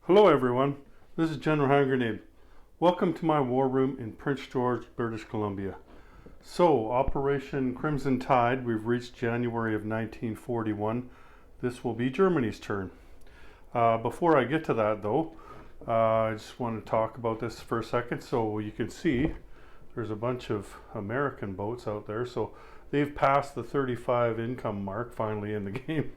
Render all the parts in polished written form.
Hello everyone, this is General Hand Grenade. Welcome to my war room in Prince George, British Columbia. So, Operation Crimson Tide, we've reached January of 1941. This will be Germany's turn. Before I get to that though, I just want to talk about this for a second. So you can see there's a bunch of American boats out there. So they've passed the 35 income mark finally in the game.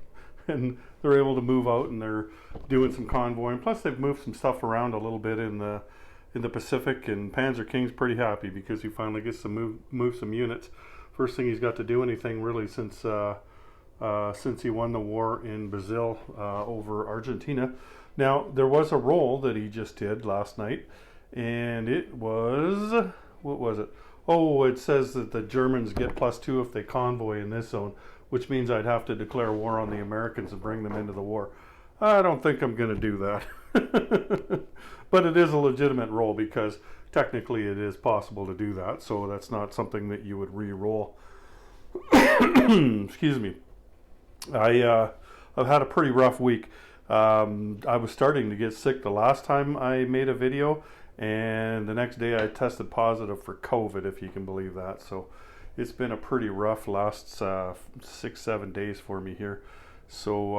And they're able to move out and they're doing some convoying. Plus they've moved some stuff around a little bit in the Pacific, and Panzer King's pretty happy because he finally gets to move some units. First thing he's got to do anything really since he won the war in Brazil over Argentina. Now there was a roll that he just did last night, and it was, what was it? Oh, it says that the Germans get +2 if they convoy in this zone, which means I'd have to declare war on the Americans and bring them into the war. I don't think I'm going to do that. But it is a legitimate roll because technically it is possible to do that, so that's not something that you would re-roll. Excuse me. I've had a pretty rough week. I was starting to get sick the last time I made a video, and the next day I tested positive for COVID, if you can believe that. So it's been a pretty rough last 6-7 days for me here. So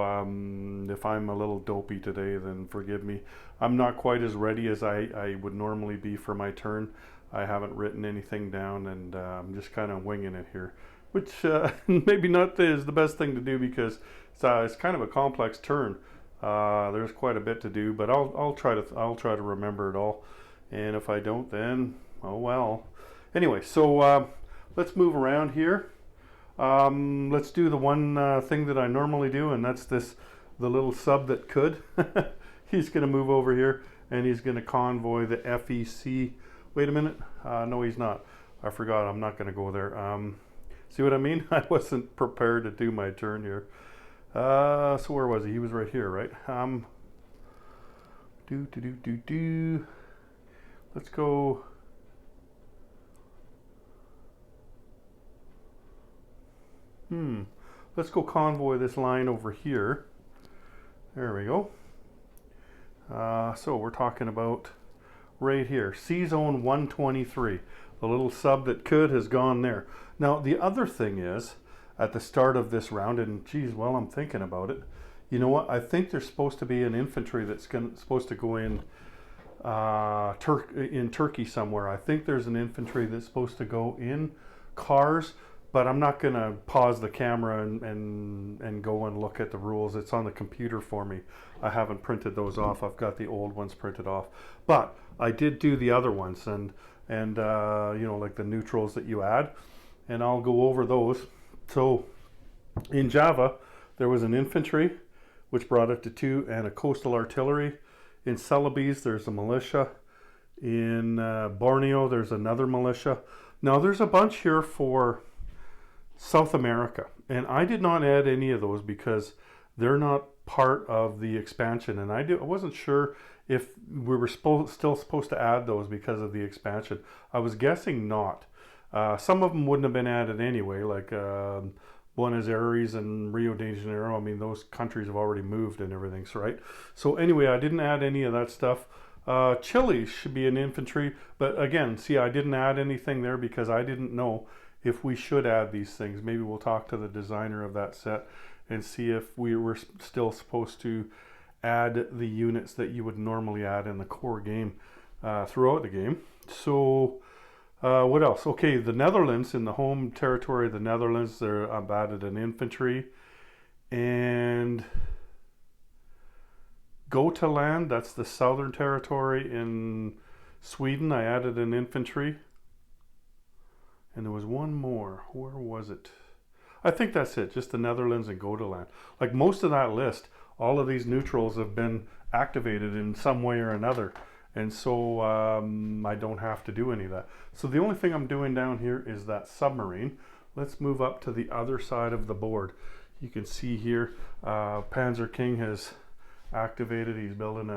if I'm a little dopey today, then forgive me. I'm not quite as ready as I would normally be for my turn. I haven't written anything down, and I'm just kind of winging it here, which maybe not is the best thing to do because it's kind of a complex turn. There's quite a bit to do, but I'll try to remember it all. And if I don't, then oh well. Anyway, so let's move around here. Let's do the one thing that I normally do, and that's the little sub that could. He's going to move over here, and he's going to convoy the FEC. Wait a minute. No, he's not. I forgot. I'm not going to go there. See what I mean? I wasn't prepared to do my turn here. So where was he? He was right here, right? Let's go. Let's go convoy this line over here. There we go. So we're talking about right here, C zone 123. The little sub that could has gone there. Now the other thing is, at the start of this round, and geez, while I'm thinking about it, you know what? I think there's supposed to be an infantry that's supposed to go in Turkey somewhere. I think there's an infantry that's supposed to go in cars. But I'm not going to pause the camera and go and look at the rules. It's on the computer for me. I haven't printed those off. I've got the old ones printed off. But I did do the other ones, and you know, like the neutrals that you add. And I'll go over those. So in Java, there was an infantry, which brought it to 2, and a coastal artillery. In Celebes, there's a militia. In Borneo, there's another militia. Now, there's a bunch here for South America, and I did not add any of those because they're not part of the expansion, and I wasn't sure if we were still supposed to add those because of the expansion. I was guessing not. Some of them wouldn't have been added anyway, like Buenos Aires and Rio de Janeiro. I mean, those countries have already moved and everything, so right? So anyway, I didn't add any of that stuff. Chile should be an infantry, but again, see, I didn't add anything there because I didn't know if we should add these things. Maybe we'll talk to the designer of that set and see if we were still supposed to add the units that you would normally add in the core game throughout the game. So what else? Okay, the Netherlands, in the home territory of the Netherlands, I've added an infantry. And Gotaland, that's the southern territory in Sweden, I added an infantry. And there was one more. Where was it? I think that's it. Just the Netherlands and Gotaland. Like most of that list, all of these neutrals have been activated in some way or another. And so I don't have to do any of that. So the only thing I'm doing down here is that submarine. Let's move up to the other side of the board. You can see here, Panzer King has activated. He's building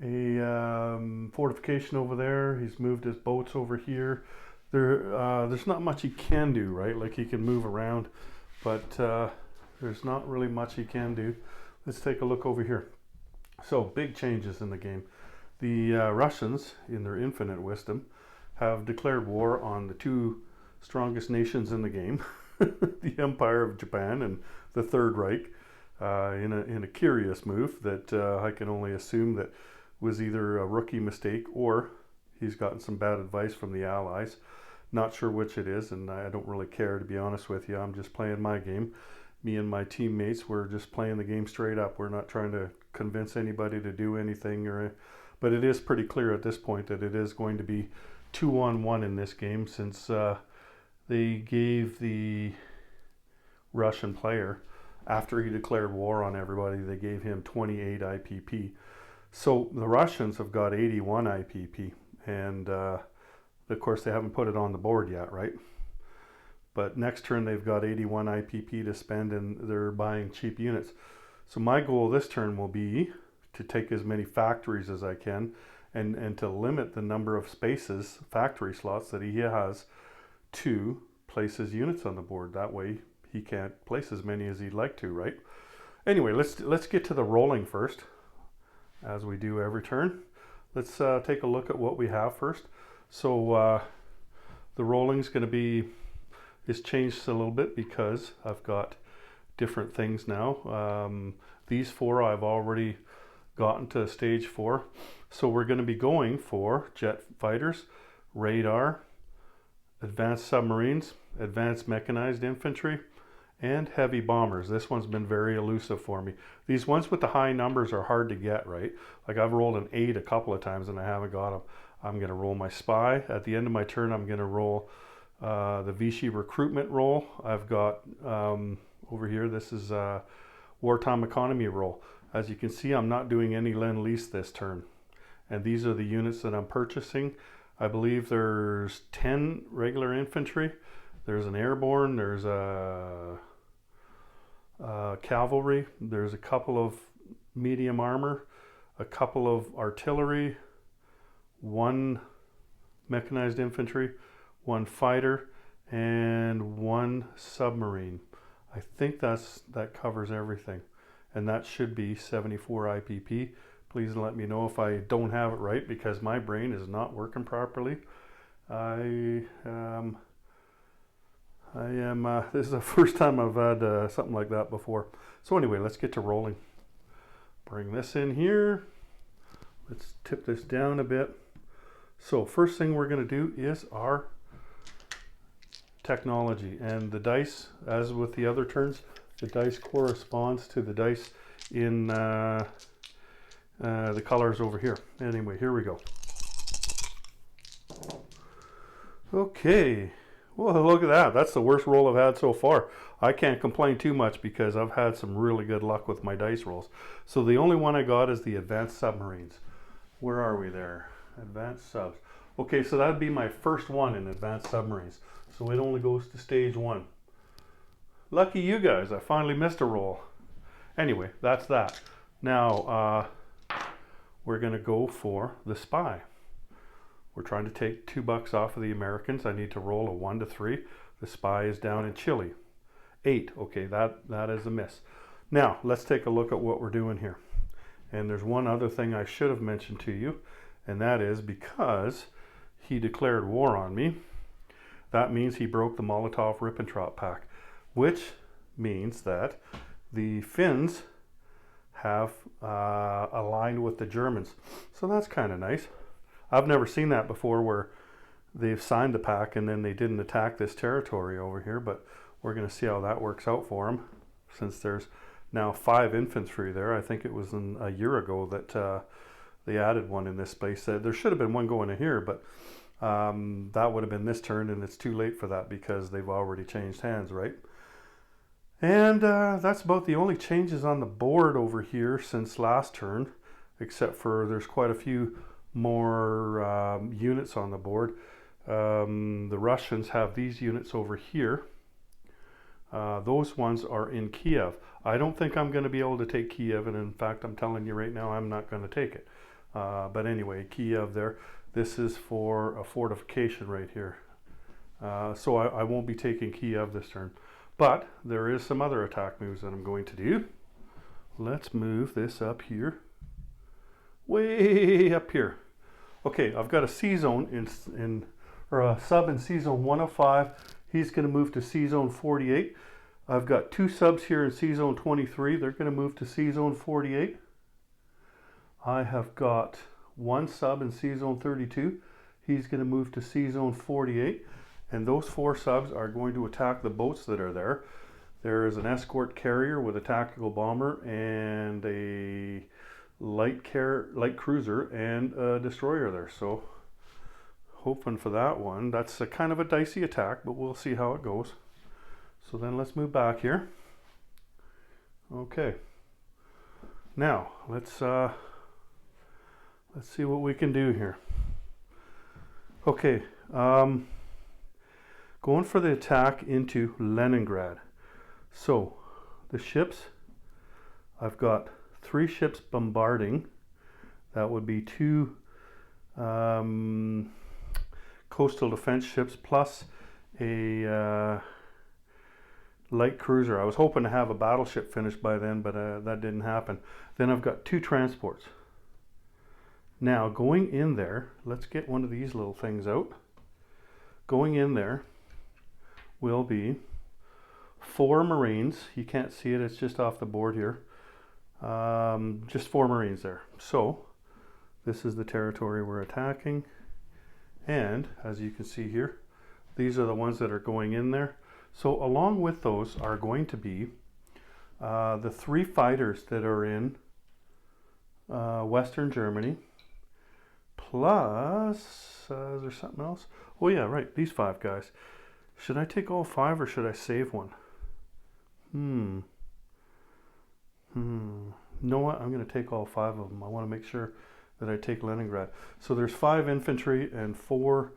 a fortification over there. He's moved his boats over here. There's not much he can do, right? Like he can move around, but there's not really much he can do. Let's take a look over here. So big changes in the game. The Russians, in their infinite wisdom, have declared war on the two strongest nations in the game, the Empire of Japan and the Third Reich, in a curious move that I can only assume that was either a rookie mistake or he's gotten some bad advice from the Allies. Not sure which it is, and I don't really care, to be honest with you. I'm just playing my game. Me and my teammates, we're just playing the game straight up. We're not trying to convince anybody to do anything, but it is pretty clear at this point that it is going to be 2-on-1 in this game, since they gave the Russian player, after he declared war on everybody, they gave him 28 IPP. So the Russians have got 81 IPP, and of course they haven't put it on the board yet, right? But next turn they've got 81 IPP to spend, and they're buying cheap units. So my goal this turn will be to take as many factories as I can, and to limit the number of spaces, factory slots, that he has to place his units on the board. That way he can't place as many as he'd like to, right? Anyway, let's get to the rolling first, as we do every turn. Let's take a look at what we have first. So the rolling's going to be, it's changed a little bit because I've got different things now. These four I've already gotten to stage 4. So we're going to be going for jet fighters, radar, advanced submarines, advanced mechanized infantry, and heavy bombers. This one's been very elusive for me. These ones with the high numbers are hard to get, right? Like I've rolled an 8 a couple of times and I haven't got them. I'm going to roll my spy. At the end of my turn, I'm going to roll the Vichy recruitment roll. I've got over here, this is a wartime economy roll. As you can see, I'm not doing any Lend-Lease this turn. And these are the units that I'm purchasing. I believe there's 10 regular infantry. There's an airborne, there's a cavalry, there's a couple of medium armor, a couple of artillery, 1 mechanized infantry, 1 fighter, and 1 submarine. I think that covers everything, and that should be 74 IPP. Please let me know if I don't have it right, because my brain is not working properly. I am this is the first time I've had something like that before. So anyway, let's get to rolling. Bring this in here. Let's tip this down a bit. So first thing we're going to do is our technology, and the dice, as with the other turns, the dice corresponds to the dice in the colors over here. Anyway, here we go. Okay. Well, look at that. That's the worst roll I've had so far. I can't complain too much because I've had some really good luck with my dice rolls. So the only one I got is the advanced submarines. Where are we there? Advanced subs. Okay, so that'd be my first one in advanced submarines. So it only goes to stage 1. Lucky you guys, I finally missed a roll. Anyway, that's that. Now, we're going to go for the spy. We're trying to take $2 off of the Americans. I need to roll a 1 to 3. The spy is down in Chile. 8. Okay, that is a miss. Now, let's take a look at what we're doing here. And there's one other thing I should have mentioned to you, and that is because he declared war on me, that means he broke the Molotov-Ribbentrop Pact, which means that the Finns have aligned with the Germans. So that's kind of nice. I've never seen that before, where they've signed the pact and then they didn't attack this territory over here, but we're going to see how that works out for them, since there's now 5 infantry there. I think it was a year ago that they added one in this space. There should have been one going in here, but that would have been this turn, and it's too late for that because they've already changed hands, right? And that's about the only changes on the board over here since last turn, except for there's quite a few more units on the board. The Russians have these units over here. Those ones are in Kiev. I don't think I'm going to be able to take Kiev, and in fact I'm telling you right now I'm not going to take it. But anyway, Kiev there. This is for a fortification right here. So I won't be taking Kiev this turn. But there is some other attack moves that I'm going to do. Let's move this up here. way up here. Okay, I've got a C zone or a sub in C zone 105. He's going to move to C zone 48. I've got two subs here in C zone 23. They're going to move to C zone 48. I have got one sub in C zone 32. He's going to move to C zone 48. And those four subs are going to attack the boats that are there. There is an escort carrier with a tactical bomber and a light cruiser and a destroyer there. So hoping for that one. That's a kind of a dicey attack, but we'll see how it goes. So then let's move back here. Okay. Now let's see what we can do here. Okay. Going for the attack into Leningrad. So the ships, I've got 3 ships bombarding. That would be 2 coastal defense ships plus a light cruiser. I was hoping to have a battleship finished by then, but that didn't happen. Then I've got 2 transports. Now going in there, let's get one of these little things out. Going in there will be 4 Marines. You can't see it, it's just off the board here. Just 4 Marines there. So this is the territory we're attacking. And as you can see here, these are the ones that are going in there. So along with those are going to be the 3 fighters that are in Western Germany. Plus, is there something else? Oh yeah, right, these 5 guys. Should I take all 5 or should I save one? You know what? I'm going to take all 5 of them. I want to make sure that I take Leningrad. So there's 5 infantry and 4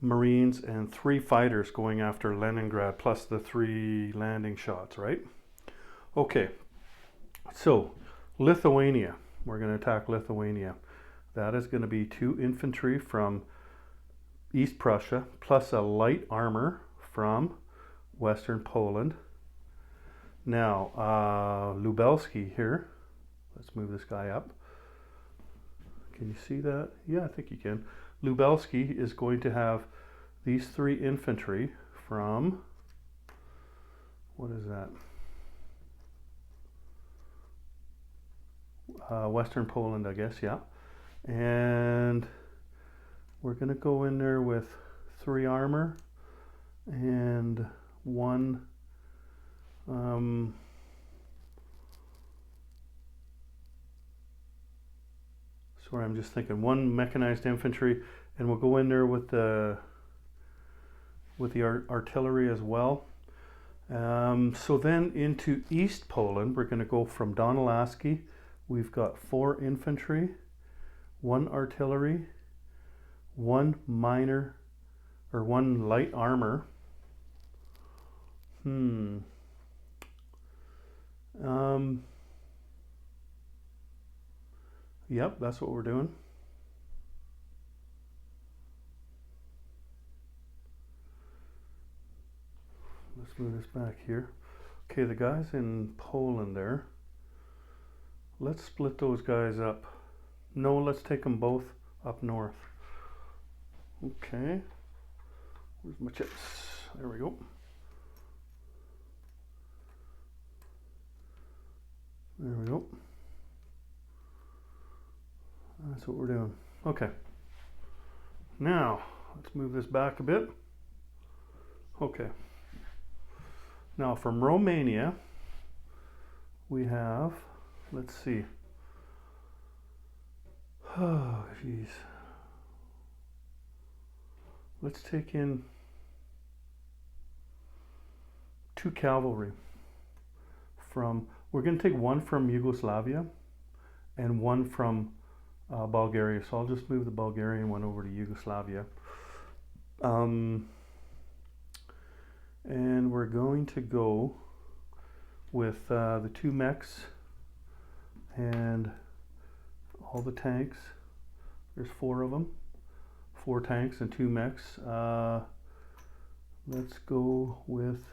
Marines and 3 fighters going after Leningrad, plus the 3 landing shots, right? Okay. So Lithuania. We're going to attack Lithuania. That is going to be 2 infantry from East Prussia, plus a light armor from Western Poland. Now, Lubelski here. Let's move this guy up. Can you see that? Yeah, I think you can. Lubelski is going to have these 3 infantry from, what is that? Western Poland, I guess, yeah. And we're going to go in there with 3 armor and 1 sorry, I'm just thinking 1 mechanized infantry, and we'll go in there with the artillery as well. So then into East Poland, we're going to go from Donelaski. We've got 4 infantry, 1 artillery, 1 minor or 1 light armor. Yep, that's what we're doing. Let's move this back here. Okay, the guys in Poland there. Let's split those guys up. No, let's take them both up north. Okay. Where's my chips? There we go. There we go. That's what we're doing. Okay. Now, let's move this back a bit. Okay. Now from Romania, we have, let's see. Oh, geez. Let's take in 2 cavalry from, we're going to take 1 from Yugoslavia and 1 from Bulgaria. So I'll just move the Bulgarian one over to Yugoslavia. And we're going to go with the 2 mechs and all the tanks. There's 4 of them. 4 tanks and 2 mechs. Let's go with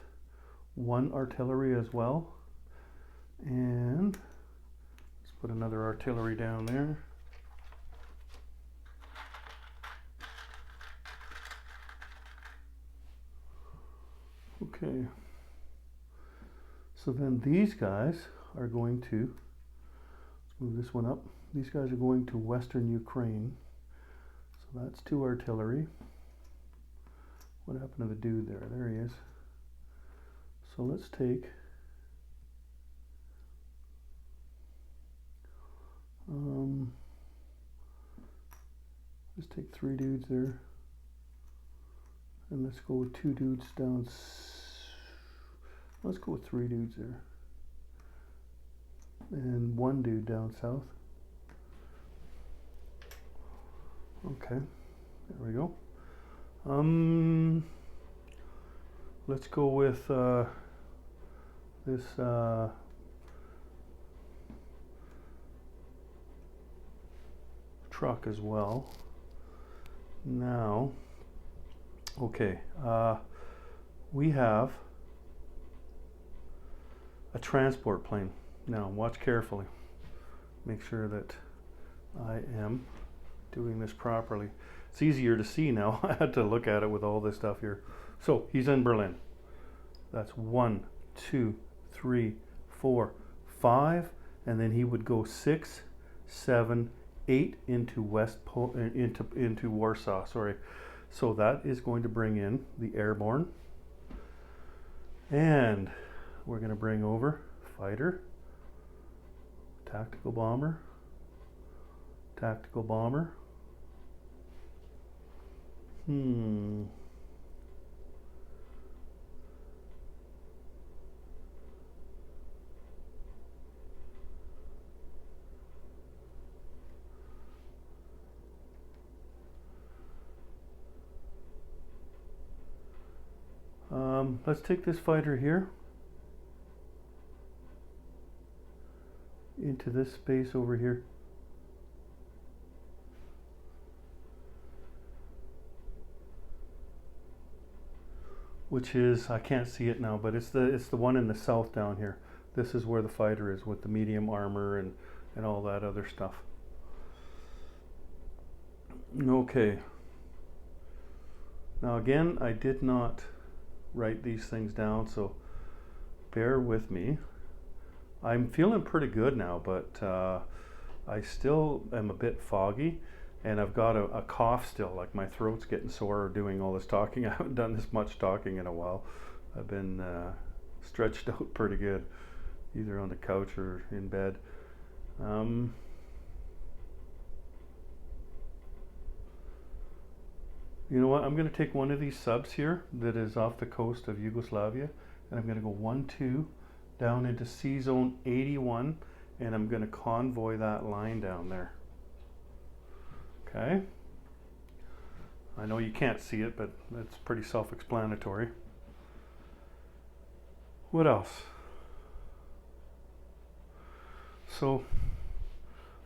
1 artillery as well. And let's Put another artillery down there. Okay. So then these guys are going to, let's move this one up. These guys are going to Western Ukraine. So that's 2 artillery. What happened to the dude there? There he is. So let's take let's take 3 dudes there, and let's go with 2 dudes down. Let's go with 3 dudes there, and 1 dude down south. Okay, there we go. Let's go with this truck as well. Now, okay, we have a transport plane. Now, watch carefully. Make sure that I am doing this properly. It's easier to see now. I had to look at it with all this stuff here. So, he's in Berlin. That's 1, 2, 3, 4, 5, and then he would go 6, 7, 8 into into Warsaw. Sorry. So that is going to bring in the airborne, and we're going to bring over fighter, tactical bomber, tactical bomber. Let's take this fighter here into this space over here. Which is, I can't see it now, but it's the one in the south down here. This is where the fighter is with the medium armor and all that other stuff. Okay. Now again, I did not write these things down, so bear with me. I'm feeling pretty good now, but I still am a bit foggy, and I've got a cough still, like my throat's getting sore doing all this talking. I haven't done this much talking in a while. I've been stretched out pretty good, either on the couch or in bed. You know what, I'm going to take one of these subs here that is off the coast of Yugoslavia, and I'm going to go 1, 2 down into C zone 81, and I'm going to convoy that line down there. Okay, I know you can't see it, but it's pretty self-explanatory. What else? So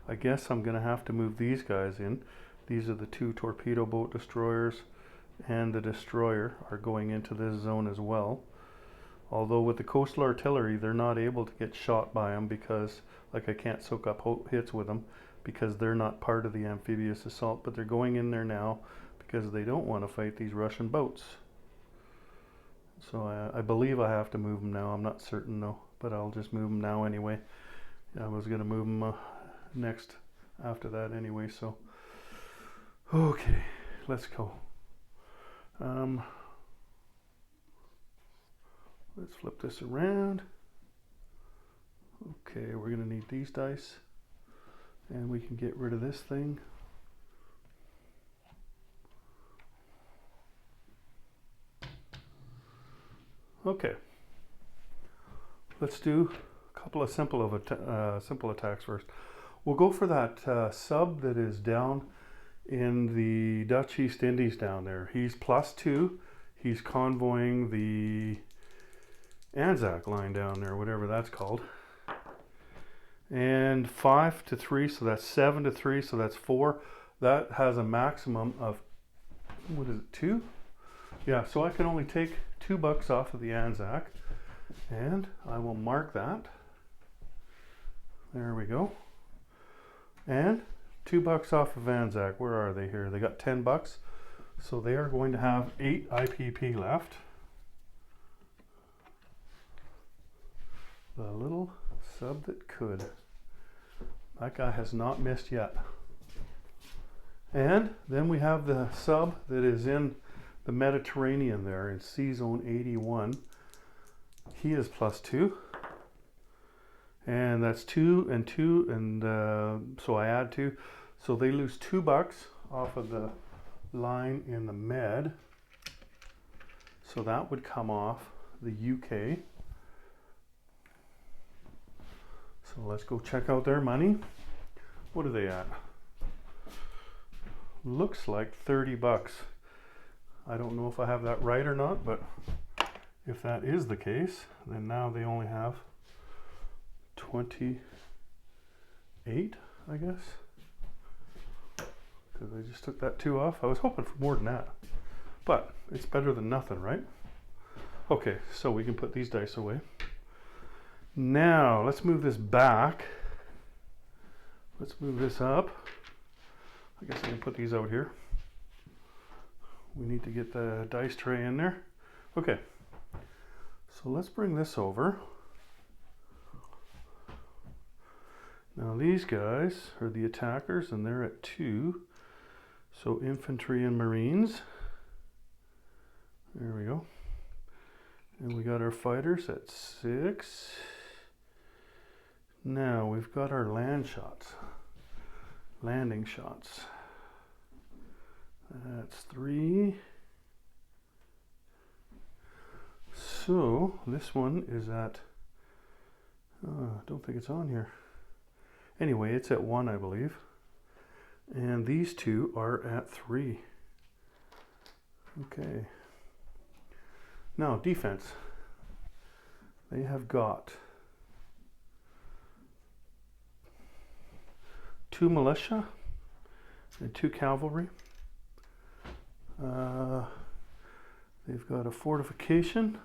I guess I'm going to have to move these guys in. These are the 2 torpedo boat destroyers, and the destroyer are going into this zone as well. Although with the coastal artillery, they're not able to get shot by them because, like, I can't soak up hits with them because they're not part of the amphibious assault, but they're going in there now because they don't want to fight these Russian boats. So I believe I have to move them now. I'm not certain though, but I'll just move them now anyway. I was going to move them next after that anyway, so. Okay, let's go. Let's flip this around. Okay, we're going to need these dice, and we can get rid of this thing. Okay, let's do a couple of simple attacks first. We'll go for that sub that is down in the Dutch East Indies down there. He's +2. He's convoying the Anzac line down there, whatever that's called. And 5 to 3, so that's 7 to 3, so that's 4. That has a maximum of, what is it, 2? Yeah, so I can only take $2 off of the Anzac, and I will mark that. There we go. And $2 off of Anzac. Where are they here? They got $10. So they are going to have 8 IPP left. The little sub that could. That guy has not missed yet. And then we have the sub that is in the Mediterranean there in C zone 81. He is +2. And that's 2 and 2, and so I add 2. So they lose $2 off of the line in the Med. So that would come off the UK. So let's go check out their money. What are they at? Looks like $30. I don't know if I have that right or not, but if that is the case, then now they only have 28, I guess. Because I just took that 2 off. I was hoping for more than that. But it's better than nothing, right? Okay, so we can put these dice away. Now, let's move this back. Let's move this up. I guess I can put these out here. We need to get the dice tray in there. Okay, so let's bring this over. Now these guys are the attackers and they're at 2. So infantry and marines. There we go. And we got our fighters at 6. Now we've got our land shots. Landing shots. That's 3. So this one is at, I don't think it's on here. Anyway, it's at 1, I believe. And these two are at 3. Okay. Now, defense. They have got 2 militia and 2 cavalry. They've got a fortification.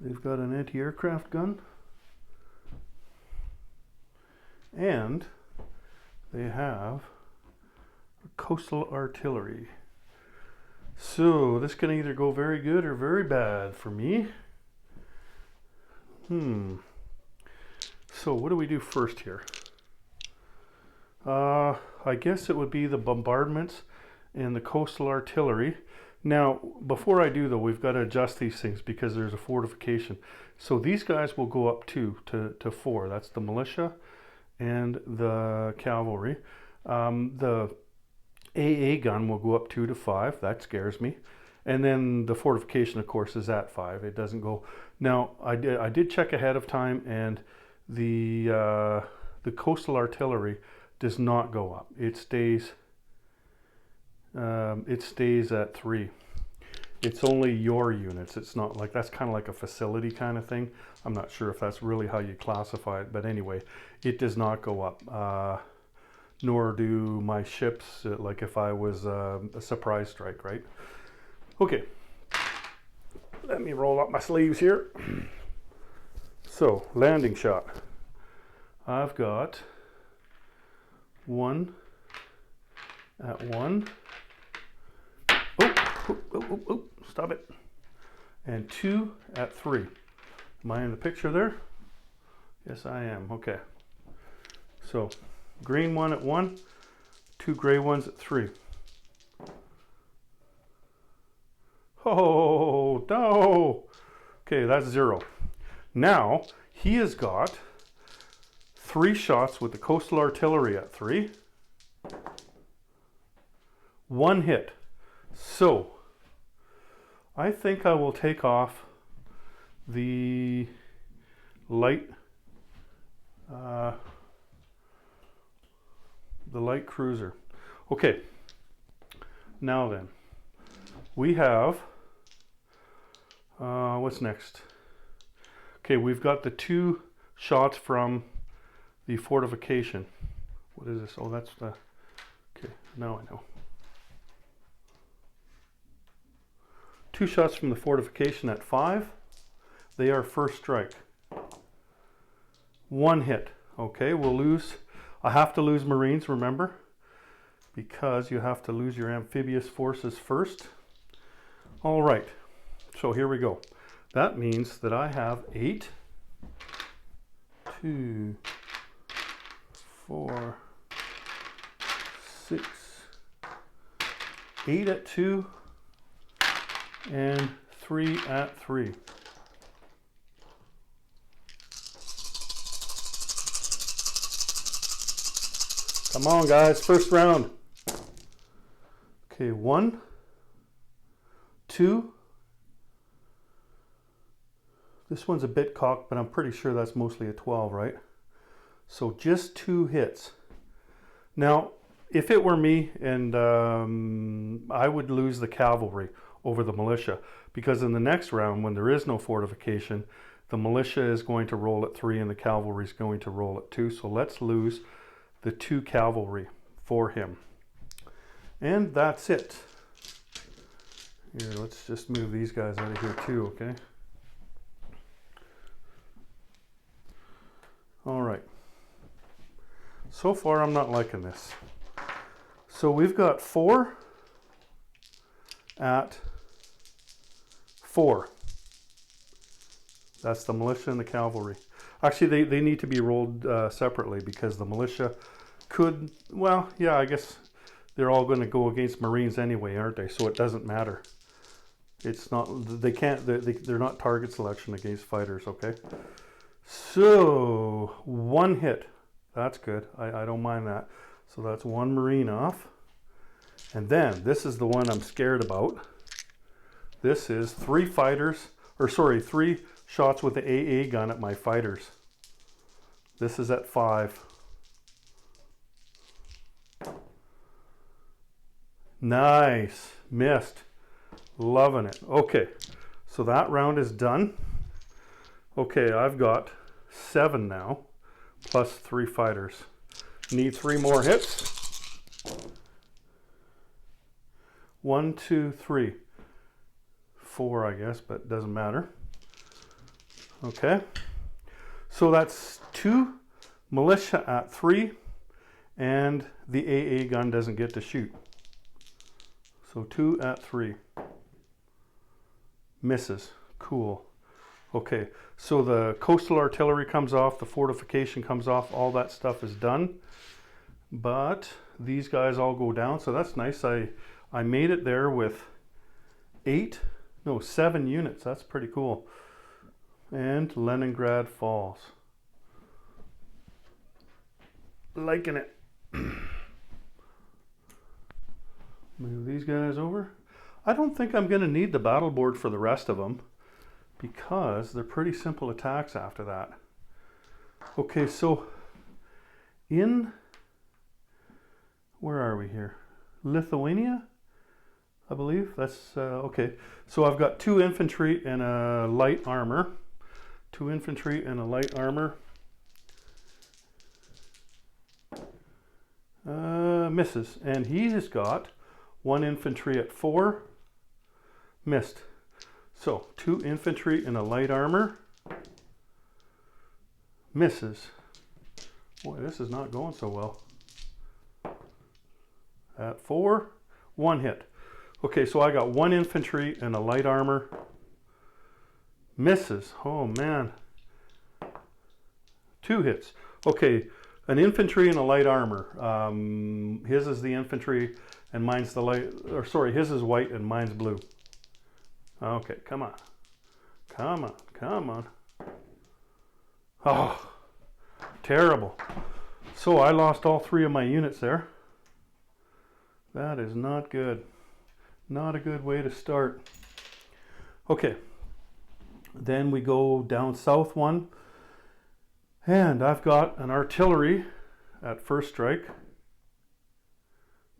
They've got an anti-aircraft gun. And they have coastal artillery. So this can either go very good or very bad for me. So what do we do first here? I guess it would be the bombardments and the coastal artillery. Now, before I do though, we've got to adjust these things because there's a fortification. So these guys will go up to 4. That's the militia and the cavalry. The AA gun will go up 2 to 5. That scares me. And then the fortification, of course, is at 5. It doesn't go. Now, I did check ahead of time, and the coastal artillery does not go up. It stays at 3. It's only your units. It's not like, that's kind of like a facility kind of thing. I'm not sure if that's really how you classify it, but anyway, it does not go up. Nor do my ships, like if I was a surprise strike, right? Okay, let me roll up my sleeves here. So, landing shot. I've got 1 at 1. Oh, stop it. And 2 at 3. Am I in the picture there? Yes, I am. Okay. So, green 1 at 1, 2 gray ones at 3. Oh, no. Okay, that's 0. Now, he has got 3 shots with the coastal artillery at 3. 1 hit. So, I think I will take off the light cruiser. Okay, now then, we have, what's next? Okay, we've got the 2 shots from the fortification. What is this? Oh, that's the, okay, now I know. 2 shots from the fortification at 5. They are first strike. 1 hit. Okay, we'll lose. I have to lose Marines, remember, because you have to lose your amphibious forces first. All right, so here we go. That means that I have 8, 2, 4, 6, 8 at 2, and 3 at 3. Come on, guys, first round. Okay, 1, 2. This one's a bit cocked, but I'm pretty sure that's mostly a 12, right? So just 2 hits. Now, if it were me, and I would lose the cavalry over the militia, because in the next round, when there is no fortification, the militia is going to roll at 3 and the cavalry is going to roll at 2. So let's lose the 2 cavalry for him. And that's it. Here, let's just move these guys out of here too, okay? All right. So far, I'm not liking this. So we've got 4 at 4. That's the militia and the cavalry. Actually, they need to be rolled separately, because the militia could, well, yeah, I guess they're all going to go against Marines anyway, aren't they? So it doesn't matter. It's not, they can't, they're not target selection against fighters, okay? So 1 hit. That's good. I don't mind that. So that's 1 Marine off. And then this is the one I'm scared about. This is 3 fighters, or sorry, 3 shots with the AA gun at my fighters. This is at 5. Nice. Missed. Loving it. Okay. So that round is done. Okay, I've got 7 now, plus 3 fighters. Need 3 more hits. 1, 2, 3. 4, I guess, but doesn't matter. Okay. So that's 2 militia at 3, and the AA gun doesn't get to shoot. So 2 at 3. Misses. Cool. Okay, so the coastal artillery comes off, the fortification comes off, all that stuff is done. But these guys all go down, so that's nice. I made it there with 7 units. That's pretty cool. And Leningrad falls. Liking it. Move these guys over. I don't think I'm going to need the battle board for the rest of them, because they're pretty simple attacks after that. Okay, so in, where are we here? Lithuania, I believe. That's, okay. So I've got 2 infantry and a light armor. 2 infantry and a light armor. Misses. And he has got 1 infantry at 4. Missed. So 2 infantry and a light armor. Misses. Boy, this is not going so well. At 4, 1 hit. Okay, so I got 1 infantry and a light armor. Misses. Oh man. 2 hits. Okay, an infantry and a light armor. His is the infantry and mine's the light, or sorry, his is white and mine's blue. Okay, come on. Come on, come on. Oh, terrible. So I lost all 3 of my units there. That is not good. Not a good way to start. Okay. Then we go down south 1. And I've got an artillery at first strike.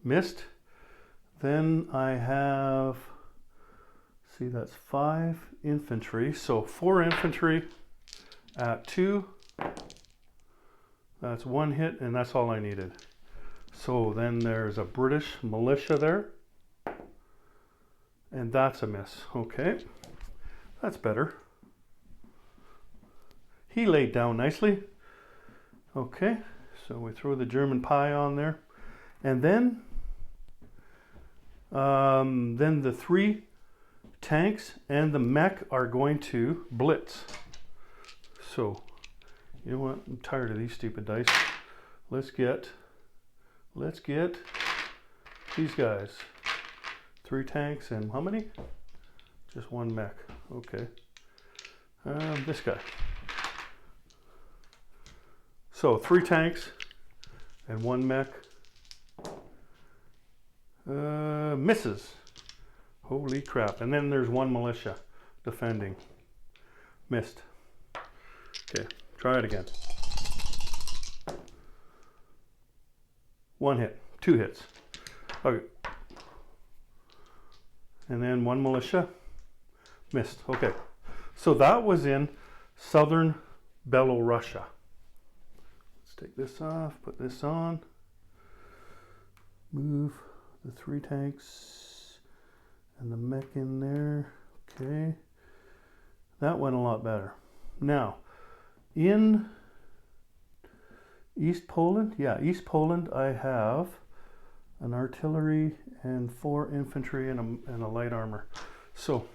Missed. Then I have, see, that's 5 infantry. So 4 infantry at 2. That's 1 hit, and that's all I needed. So then there's a British militia there. And that's a miss. Okay. That's better. He laid down nicely. Okay. So we throw the German pie on there, and then the 3 tanks and the mech are going to blitz. So, you know what? I'm tired of these stupid dice. Let's get these guys. 3 tanks and how many? Just 1 mech. Okay. This guy. So 3 tanks and 1 mech. Misses. Holy crap. And then there's 1 militia defending. Missed. Okay, try it again. 1 hit. 2 hits. Okay. And then 1 militia. Missed. Okay. So that was in southern Belorussia. Let's take this off, put this on. Move the 3 tanks and the mech in there. Okay. That went a lot better. Now, in East Poland, East Poland, I have an artillery and 4 infantry and a light armor. So,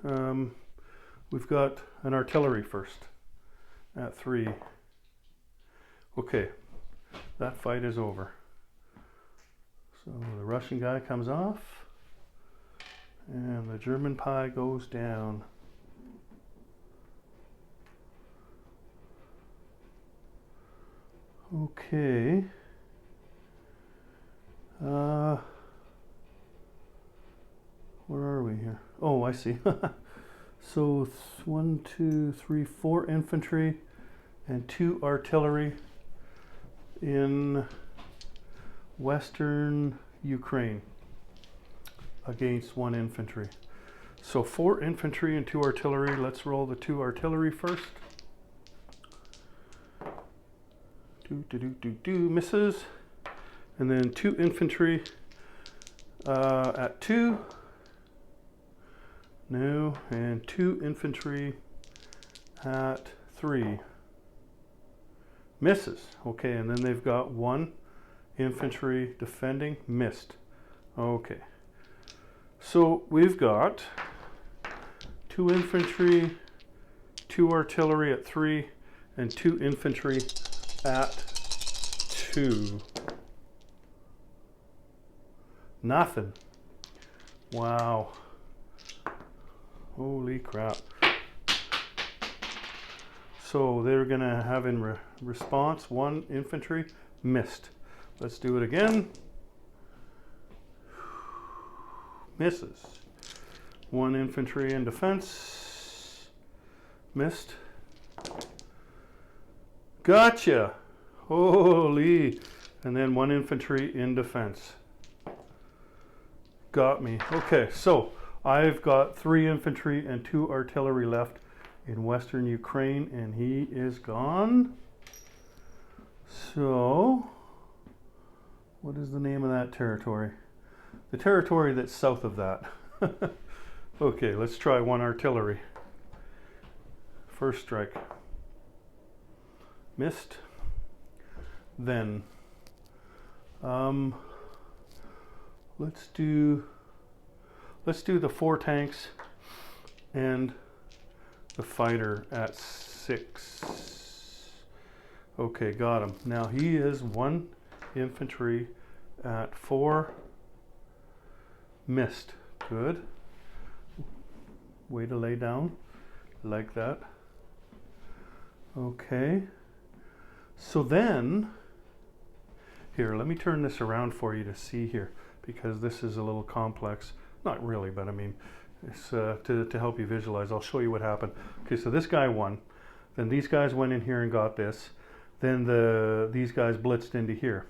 we've got an artillery first at 3. Okay, that fight is over. So the Russian guy comes off, and the German pie goes down. Okay. Where are we here? Oh, I see. So 1, 2, 3, 4 infantry and 2 artillery in western Ukraine against 1 infantry. So 4 infantry and 2 artillery. Let's roll the 2 artillery first. Misses. And then 2 infantry at 2. No, and 2 infantry at 3. Misses. Okay, and then they've got 1 infantry defending. Missed. Okay. So we've got 2 infantry, 2 artillery at 3, and 2 infantry at 2. Nothing. Wow. Holy crap. So they're going to have in response 1 infantry. Missed. Let's do it again. Misses. 1 infantry in defense. Missed. Gotcha. Holy. And then 1 infantry in defense. Got me. Okay, so I've got 3 infantry and 2 artillery left in western Ukraine, and he is gone. So, what is the name of that territory? The territory that's south of that. Okay, let's try 1 artillery. First strike. Missed. Then, let's do the 4 tanks and the fighter at 6. Okay, got him. Now he is 1 infantry at 4. Missed. Good. Way to lay down. Like that. Okay. So then, here, let me turn this around for you to see here, because this is a little complex. Not really, but I mean, it's to help you visualize. I'll show you what happened. Okay, so this guy won. Then these guys went in here and got this. Then these guys blitzed into here.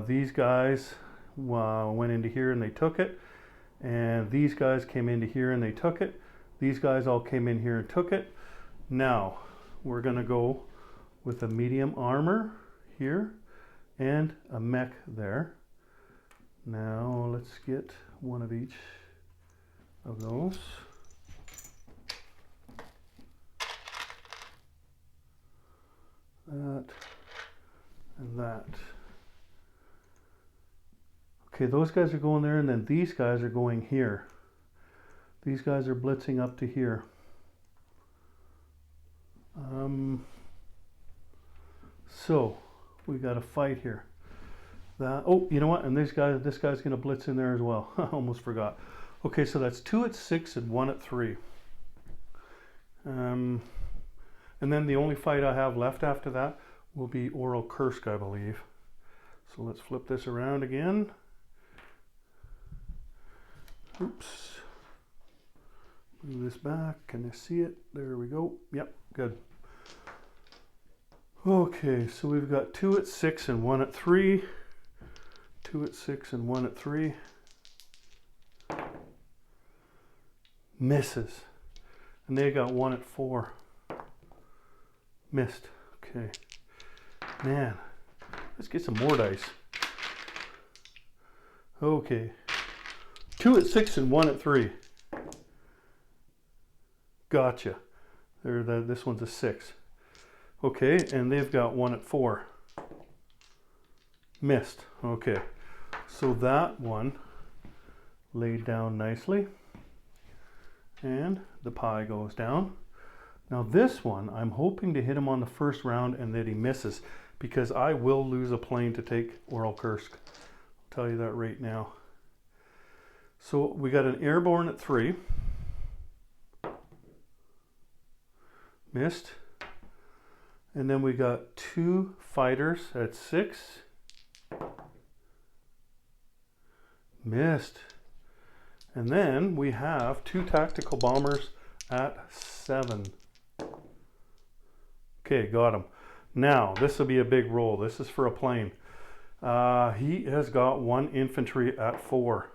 These guys went into here and they took it. And these guys came into here and they took it. These guys all came in here and took it. Now, we're going to go with a medium armor here and a mech there. Now, let's get 1 of each of those. that, and that. Okay, those guys are going there, and then these guys are going here. These guys are blitzing up to here. So we got a fight here. Oh, you know what? And this guy's going to blitz in there as well. I almost forgot. Okay, so that's 2 at 6 and 1 at 3. And then the only fight I have left after that will be Oral Kursk, I believe. So let's flip this around again. Oops. Move this back. Can you see it? There we go. Yep, good. Okay, so we've got 2 at 6 and 1 at 3. 2 at 6 and 1 at 3. Misses. And they got 1 at 4. Missed. Okay. Man, let's get some more dice. Okay. 2 at 6 and 1 at 3. Gotcha. This one's a 6. Okay, and they've got 1 at 4. Missed. Okay. So that one laid down nicely. And the pie goes down. Now this one, I'm hoping to hit him on the first round and that he misses, because I will lose a plane to take Oral Kursk. I'll tell you that right now. So we got an airborne at 3. Missed. And then we got 2 fighters at 6. Missed. And then we have 2 tactical bombers at 7. Okay, got him. Now, this will be a big roll. This is for a plane. He has got 1 infantry at 4.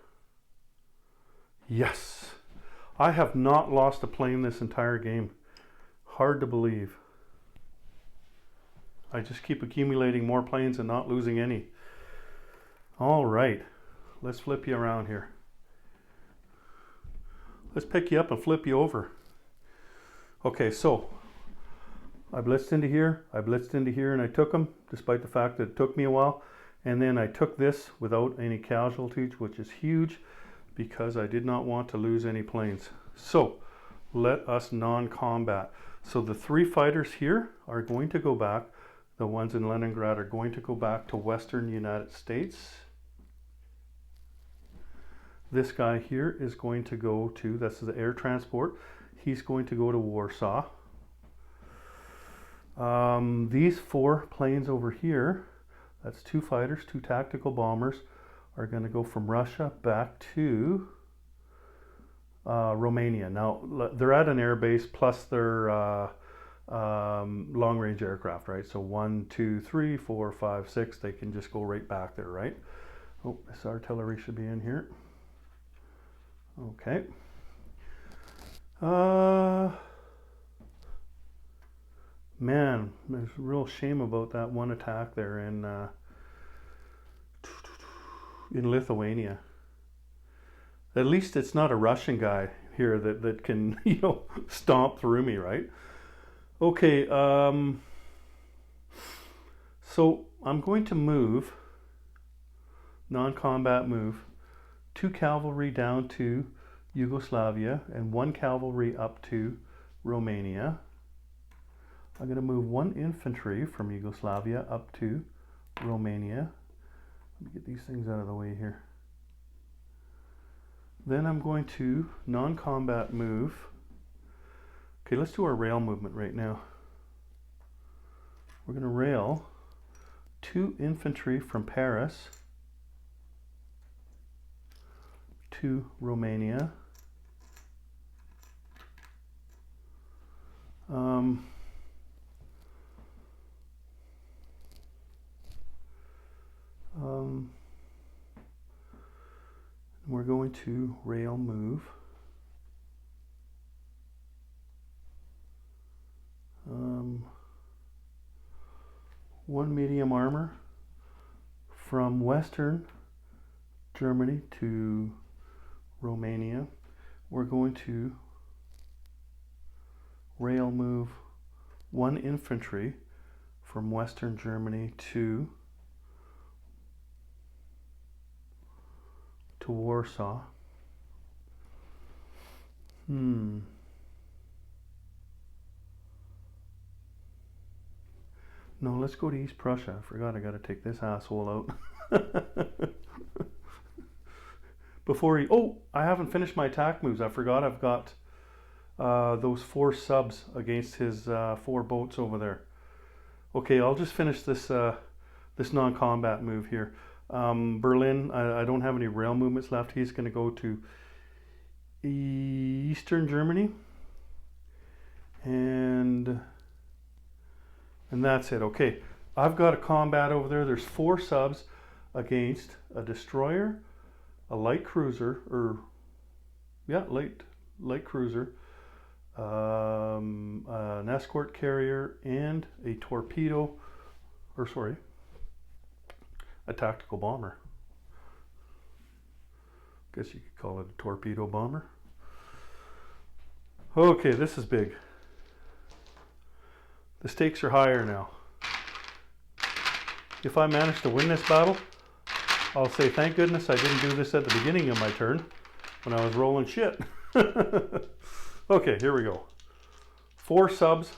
Yes. I have not lost a plane this entire game. Hard to believe. I just keep accumulating more planes and not losing any. All right. Let's flip you around here. Let's pick you up and flip you over. Okay, so I blitzed into here, and I took them, despite the fact that it took me a while. And then I took this without any casualties, which is huge, because I did not want to lose any planes. So let us non-combat. So the 3 fighters here are going to go back. The ones in Leningrad are going to go back to Western United States. This guy here is going to go to, that's the air transport. He's going to go to Warsaw. These 4 planes over here, that's 2 fighters, 2 tactical bombers, are going to go from Russia back to Romania. Now, they're at an air base plus their long-range aircraft, right? So 1, 2, 3, 4, 5, 6, they can just go right back there, right? Oh, this artillery should be in here. Okay. Man, there's a real shame about that one attack there in Lithuania. At least it's not a Russian guy here that can, you know, stomp through me, right? Okay, so I'm going to move, non-combat move, 2 cavalry down to Yugoslavia and 1 cavalry up to Romania. I'm going to move 1 infantry from Yugoslavia up to Romania. Let me get these things out of the way here. Then I'm going to non-combat move. Okay, let's do our rail movement right now. We're going to rail 2 infantry from Paris to Romania. We're going to rail move 1 medium armor from Western Germany to Romania. We're going to rail move 1 infantry from Western Germany to Warsaw. No, let's go to East Prussia. I forgot I got to take this asshole out. Before he... Oh, I haven't finished my attack moves. I forgot I've got those 4 subs against his 4 boats over there. Okay, I'll just finish this this non-combat move here. Berlin, I don't have any rail movements left. He's going to go to Eastern Germany. And that's it. Okay, I've got a combat over there. There's 4 subs against a destroyer, a light cruiser, light cruiser, an escort carrier, and a torpedo, a tactical bomber. Guess you could call it a torpedo bomber. Okay, this is big. The stakes are higher now. If I manage to win this battle, I'll say thank goodness I didn't do this at the beginning of my turn when I was rolling shit. Okay, here we go. 4 subs.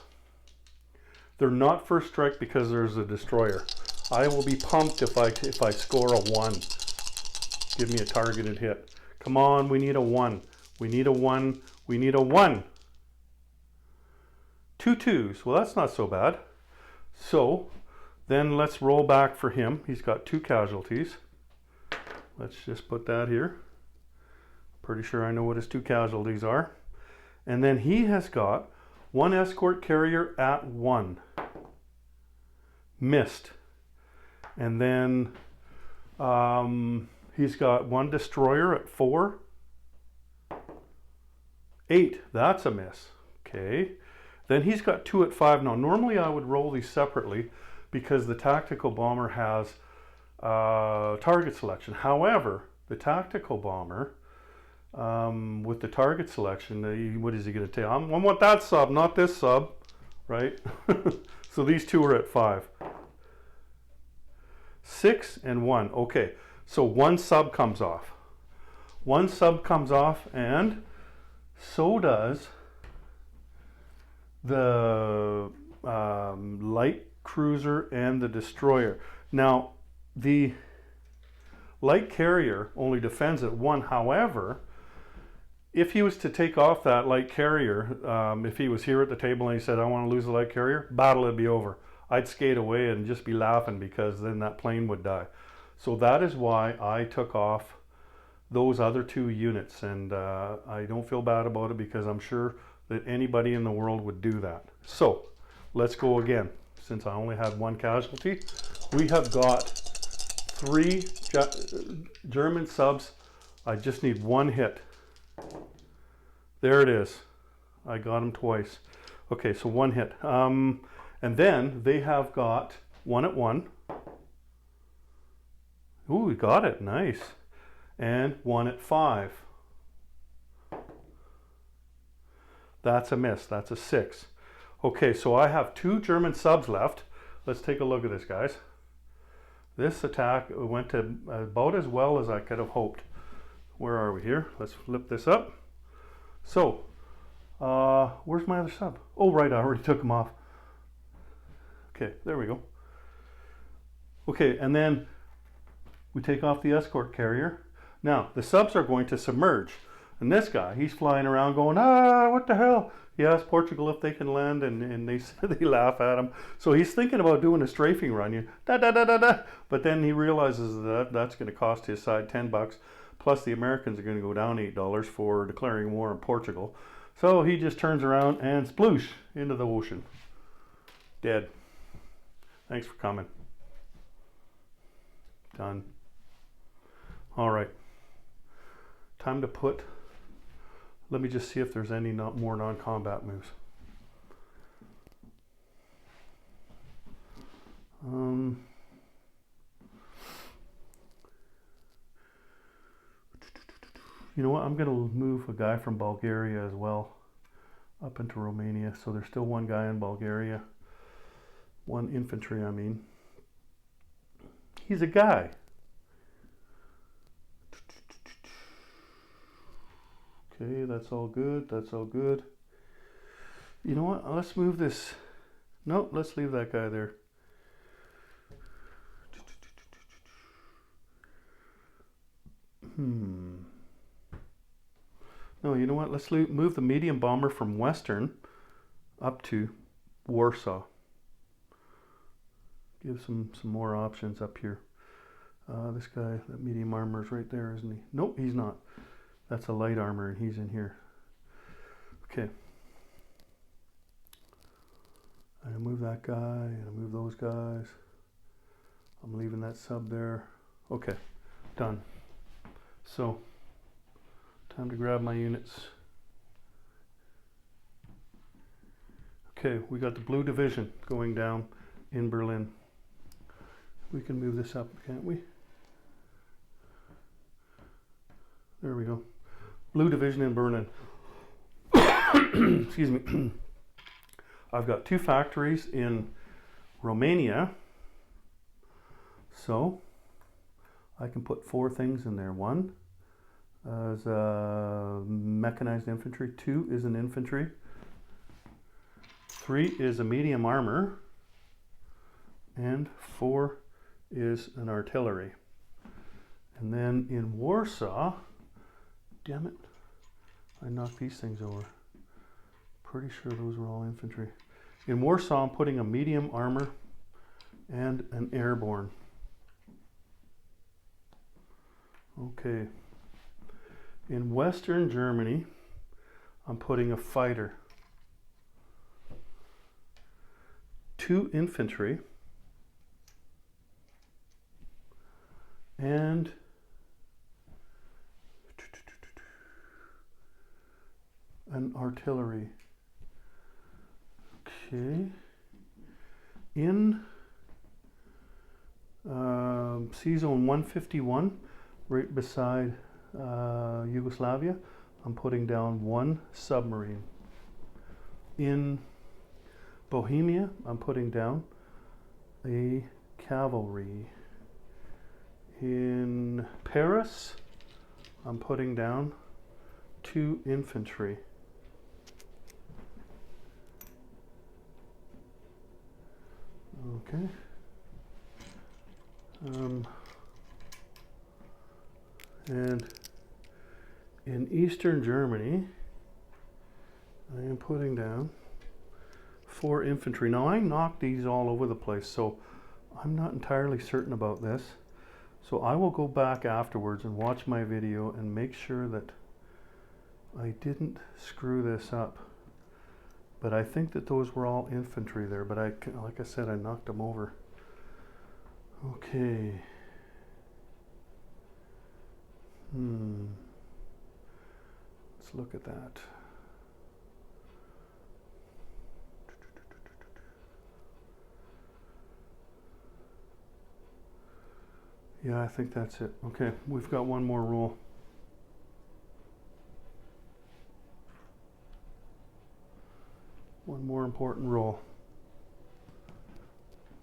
They're not first strike because there's a destroyer. I will be pumped if I score a 1. Give me a targeted hit. Come on, we need a 1. We need a 1. We need a 1. 2 2s. Well, that's not so bad. So then let's roll back for him. He's got 2 casualties. Let's just put that here. Pretty sure I know what his 2 casualties are. And then he has got 1 escort carrier at 1. Missed. And then he's got 1 destroyer at 4. 8. That's a miss. Okay. Then he's got 2 at 5. Now, normally I would roll these separately because the tactical bomber has target selection. However, the tactical bomber, with the target selection, what is he going to take? I want that sub, not this sub, right? So these 2 are at 5. 6 and 1. Okay, so 1 sub comes off. 1 sub comes off, and so does the light cruiser and the destroyer. Now, the light carrier only defends at 1. However, if he was to take off that light carrier, if he was here at the table and he said, I want to lose the light carrier, battle would be over. I'd skate away and just be laughing because then that plane would die. So that is why I took off those other 2 units, and I don't feel bad about it because I'm sure that anybody in the world would do that. So let's go again. Since I only had 1 casualty, we have got 3 German subs. I just need 1 hit. There it is. I got him twice. Okay, so 1 hit. And then they have got 1 at 1. Ooh, we got it. Nice. And 1 at 5. That's a miss. That's a 6. Okay, so I have 2 German subs left. Let's take a look at this, guys. This attack went to about as well as I could have hoped. Where are we here? Let's flip this up. So, where's my other sub? Oh, right, I already took him off. Okay, there we go. Okay, and then we take off the escort carrier. Now, the subs are going to submerge. And this guy, he's flying around going, what the hell? He asked Portugal if they can land, and they laugh at him. So he's thinking about doing a strafing run. But then he realizes that that's going to cost his side $10. Plus the Americans are going to go down $8 for declaring war on Portugal. So he just turns around and sploosh into the ocean. Dead. Thanks for coming. Done. All right. Time to put... Let me just see if there's any more non-combat moves. You know what? I'm going to move a guy from Bulgaria as well up into Romania. So there's still 1 guy in Bulgaria. 1 infantry, I mean. He's a guy. Okay, that's all good. That's all good. You know what? Let's move this. No, let's leave that guy there. No, you know what? Let's move the medium bomber from Western up to Warsaw. Give some more options up here. This guy, that medium armor is right there, isn't he? Nope, he's not. That's a light armor, and he's in here. Okay. I'm gonna move that guy, and I move those guys. I'm leaving that sub there. Okay, done. So, time to grab my units. Okay, we got the Blue Division going down in Berlin. We can move this up, can't we? There we go. Blue Division in Berlin. Excuse me. I've got 2 factories in Romania, so I can put 4 things in there. 1 is mechanized infantry, 2 is an infantry, 3 is a medium armor, and 4 is an artillery. And then in Warsaw, damn it, I knocked these things over. Pretty sure those were all infantry. In Warsaw, I'm putting a medium armor and an airborne. Okay. In Western Germany, I'm putting a fighter, 2 infantry, and an artillery. Okay. In Sea Zone 151, right beside Yugoslavia, I'm putting down 1 submarine. In Bohemia, I'm putting down a cavalry. In Paris, I'm putting down 2 infantry. Okay. And in Eastern Germany, I am putting down 4 infantry. Now I knocked these all over the place, so I'm not entirely certain about this. So I will go back afterwards and watch my video and make sure that I didn't screw this up. But I think that those were all infantry there, but like I said, I knocked them over. Okay. Let's look at that. Yeah, I think that's it. Okay, we've got 1 more roll. One more important roll.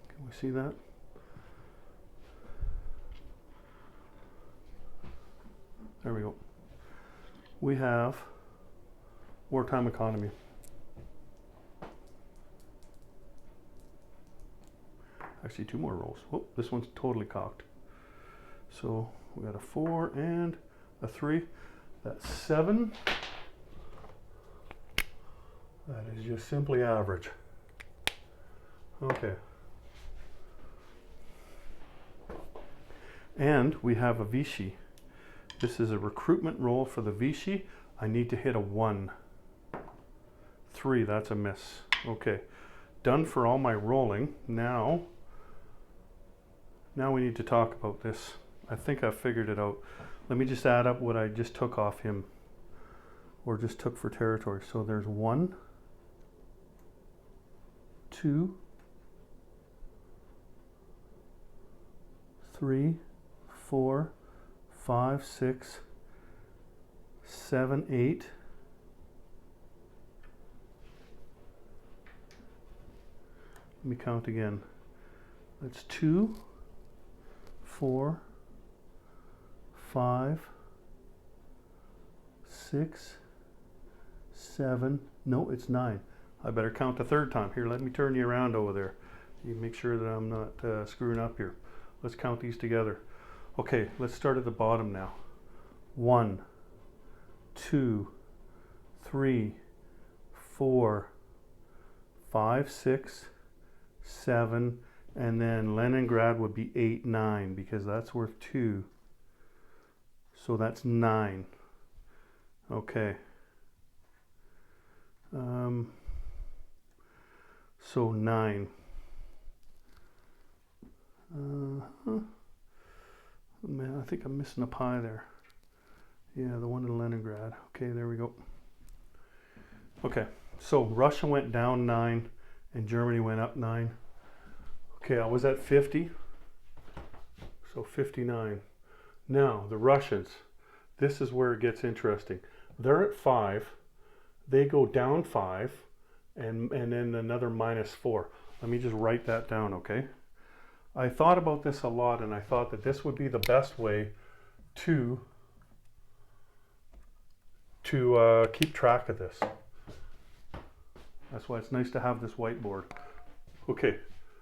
Can we see that? There we go. We have wartime economy. Actually, 2 more rolls. Oh, this one's totally cocked. So we got a 4 and a 3. That's 7. That is just simply average. Okay. And we have a Vichy. This is a recruitment roll for the Vichy. I need to hit a 1. 3, that's a miss. Okay. Done for all my rolling. Now we need to talk about this. I think I've figured it out. Let me just add up what I just took off him, or just took for territory. So there's 1, 2, 3, 4, 5, 6, 7, 8. me count again. That's 2, 4, 5, 6, 7. No, it's 9. I better count the third time. Here, let me turn you around over there. You make sure that I'm not screwing up here. Let's count these together. Okay, let's start at the bottom now. 1, 2, 3, 4, 5, 6, 7, and then Leningrad would be 8, 9, because that's worth 2. So that's 9. Okay. So 9. Man, I think I'm missing a pi there. Yeah, the one in Leningrad. Okay, there we go. Okay, so Russia went down 9 and Germany went up 9. Okay, I was at 50. So 59. Now, the Russians. This is where it gets interesting. They're at 5. They go down 5 and then another -4. Let me just write that down, okay? I thought about this a lot, and I thought that this would be the best way to keep track of this. That's why it's nice to have this whiteboard. Okay,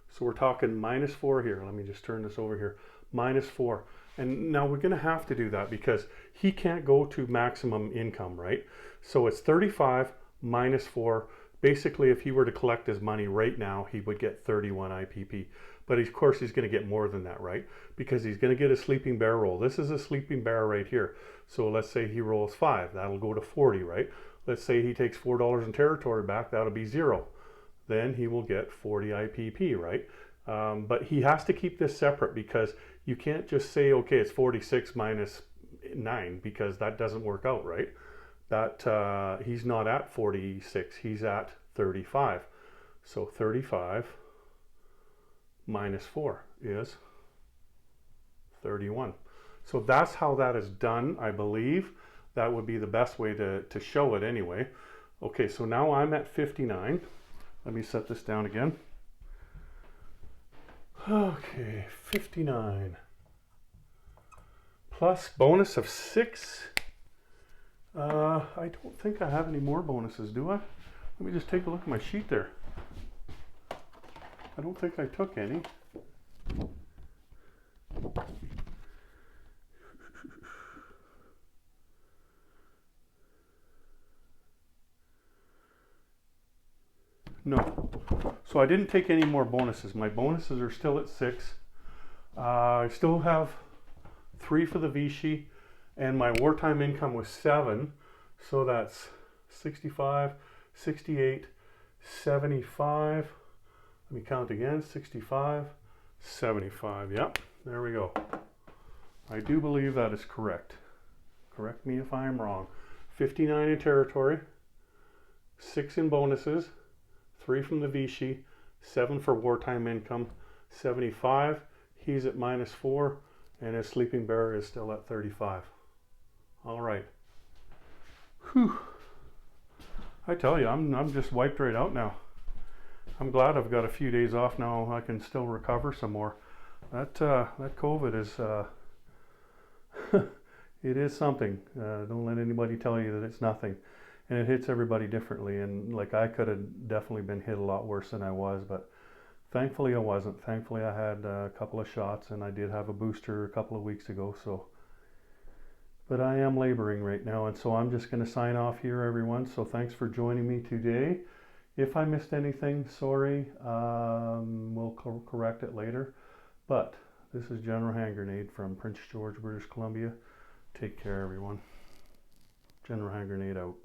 so we're talking -4 here. Let me just turn this over here. -4. And now we're going to have to do that because he can't go to maximum income, right? So it's 35 -4. Basically, if he were to collect his money right now, he would get 31 IPP. But of course, he's going to get more than that, right? Because he's going to get a sleeping bear roll. This is a sleeping bear right here. So let's say he rolls 5. That'll go to 40, right? Let's say he takes $4 in territory back. That'll be 0. Then he will get 40 IPP, right? But he has to keep this separate because you can't just say, okay, it's 46 minus 9 because that doesn't work out, right? That he's not at 46, he's at 35. So 35 minus 4 is 31. So that's how that is done, I believe. That would be the best way to show it anyway. Okay, so now I'm at 59. Let me set this down again. Okay, 59. Plus bonus of 6. I don't think I have any more bonuses, do I? Let me just take a look at my sheet there. I don't think I took any. No. So I didn't take any more bonuses. My bonuses are still at 6. I still have 3 for the Vichy, and my wartime income was 7. So that's 65, 68, 75. Let me count again. 65, 75. Yep, there we go. I do believe that is correct. Correct me if I'm wrong. 59 in territory, 6 in bonuses, 3 from the Vichy, 7 for wartime income, 75. He's at -4, and his sleeping bear is still at 35. All right. Whew. I tell you, I'm just wiped right out now. I'm glad I've got a few days off now. I can still recover some more. That COVID is it is something. Don't let anybody tell you that it's nothing. And it hits everybody differently. And like I could have definitely been hit a lot worse than I was, but thankfully I wasn't. Thankfully I had a couple of shots, and I did have a booster a couple of weeks ago. So, but I am laboring right now, and so I'm just going to sign off here, everyone. So thanks for joining me today. If I missed anything, sorry. We'll correct it later. But this is General Hand Grenade from Prince George, British Columbia. Take care, everyone. General Hand Grenade out.